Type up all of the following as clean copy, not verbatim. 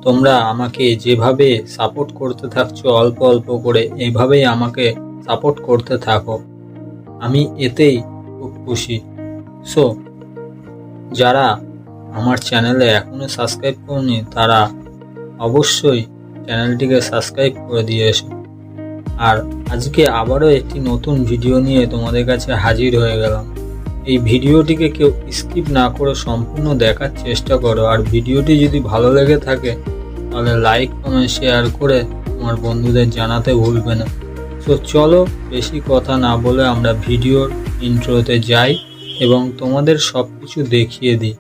তোমরা আমাকে যেভাবে সাপোর্ট করতে থাকছো অল্প অল্প করে, এইভাবেই আমাকে সাপোর্ট করতে থাকো। আমি এতেই খুব খুশি। সো যারা আমার চ্যানেলে এখনো সাবস্ক্রাইব করনি তারা অবশ্যই চ্যানেলটিকে সাবস্ক্রাইব করে দিয়ে এসো। আর আজকে আবারও একটি নতুন ভিডিও নিয়ে তোমাদের কাছে হাজির হয়ে গেলাম। এই ভিডিওটিকে কেউ স্কিপ না করে সম্পূর্ণ দেখার চেষ্টা করো। আর ভিডিওটি যদি ভালো লেগে থাকে তাহলে লাইক কমেন্ট শেয়ার করে তোমার বন্ধুদের জানাতে ভুলবে না। তো চলো বেশি কথা না বলে আমরা ভিডিওর ইন্ট্রোতে যাই এবং তোমাদের সব কিছু দেখিয়ে দিই।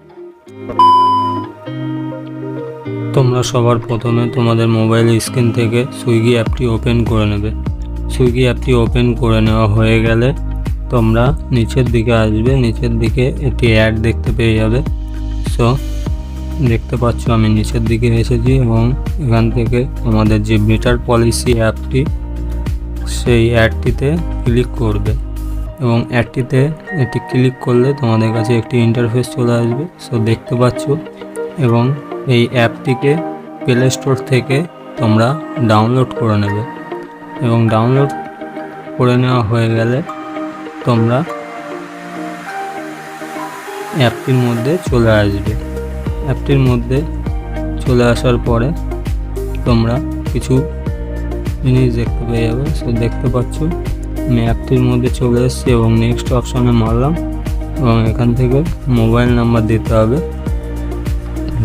তোমরা সবার প্রথমে তোমাদের মোবাইল স্ক্রিন থেকে সুইগি অ্যাপটি ওপেন করে নেবে। সুইগি অ্যাপটি ওপেন করে নেওয়া হয়ে গেলে তোমরা নিচের দিকে আসবে, নিচের দিকে একটি অ্যাড দেখতে পেয়ে যাবে। সো দেখতে পাচ্ছ আমি নিচের দিকে এসেছি এবং এখান থেকে তোমাদের যে বেটার পলিসি অ্যাপটি সেই অ্যাডটিতে ক্লিক করবে এবং অ্যাডটিতে এটি ক্লিক করলে তোমাদের কাছে একটি ইন্টারফেস চলে আসবে। সো দেখতে পাচ্ছ এবং এই অ্যাপটিকে প্লে স্টোর থেকে তোমরা ডাউনলোড করে নেবে এবং ডাউনলোড করে নেওয়া হয়ে গেলে তোমরা অ্যাপটির মধ্যে চলে আসবে। অ্যাপটির মধ্যে চলে আসার পরে তোমরা কিছু জিনিস দেখতে পেয়ে যাবে। সো দেখতে পাচ্ছ আমি অ্যাপটির মধ্যে চলে এসেছি এবং নেক্সট অপশনে মারলাম এবং এখান থেকে মোবাইল নাম্বার দিতে হবে।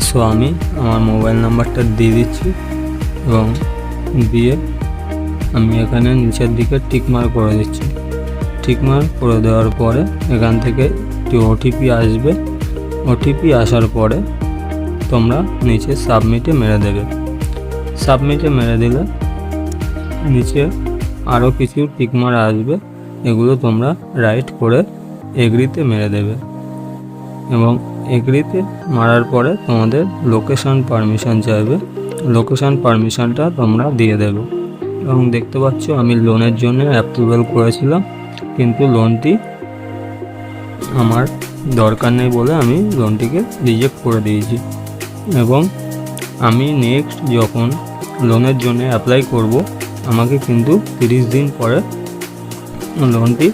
সো আমি আমার মোবাইল নাম্বারটা দিয়ে দিচ্ছি এবং দিয়ে আমি এখানে নিচের দিকে টিকমার্ক করে দিচ্ছি। টিকমার্ক করে দেওয়ার পরে এখান থেকে একটি ওটিপি আসবে। ওটিপি আসার পরে তোমরা নিচে সাবমিটে মেরে দেবে। সাবমিটে মেরে দিলে নিচে আরও কিছু টিকমার্ক আসবে, এগুলো তোমরা রাইট করে এগ্রিতে মেরে দেবে এবং এগ্রিতে মারার পরে তোমাদের লোকেশন পারমিশন চাইবে। লোকেশন পারমিশনটা তোমরা দিয়ে দেবে এবং দেখতে পাচ্ছ আমি লোনের জন্য অ্যাপ্রুভাল করেছিলাম, কিন্তু লোনটি আমার দরকার নেই বলে আমি লোনটিকে রিজেক্ট করে দিয়েছি এবং আমি নেক্সট যখন লোনের জন্য অ্যাপ্লাই করব আমাকে কিন্তু 30 দিন পরে লোনটি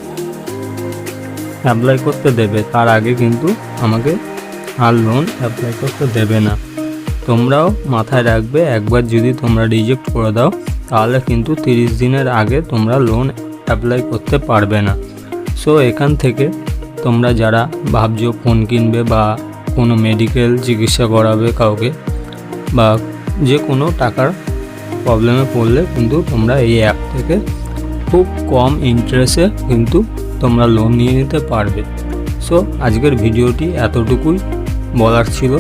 অ্যাপ্লাই করতে দেবে, তার আগে কিন্তু আমাকে আর লোন অ্যাপ্লাই করতে দেবে না। তোমরাও মাথায় রাখবে, একবার যদি তোমরা রিজেক্ট করে দাও তাহলে কিন্তু 30 দিনের আগে তোমরা লোন অ্যাপ্লাই করতে পারবে না। সো এখান থেকে তোমরা যারা ভাবছো ফোন কিনবে বা কোনো মেডিকেল চিকিৎসা করাবে কাউকে বা যে কোনো টাকার প্রবলেমে পড়লে কিন্তু তোমরা এই অ্যাপ থেকে খুব কম ইন্টারেস্টে কিন্তু তোমরা লোন নিয়ে নিতে পারবে। সো আজকের ভিডিওটি এতটুকুই বলার ছিল।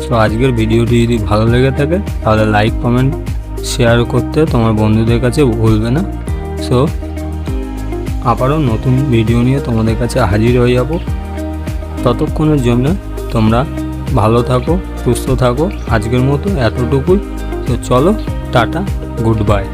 সো আজকের ভিডিওটি যদি ভালো লেগে থাকে তাহলে লাইক কমেন্ট শেয়ার করতে তোমার বন্ধুদের কাছে ভুলবে না। সো আবারও নতুন ভিডিও নিয়ে তোমাদের কাছে হাজির হয়ে যাব। ততক্ষণের জন্য তোমরা ভালো থাকো, সুস্থ থাকো। আজকের মতো এতটুকুই। তো চলো, টাটা, গুড বাই।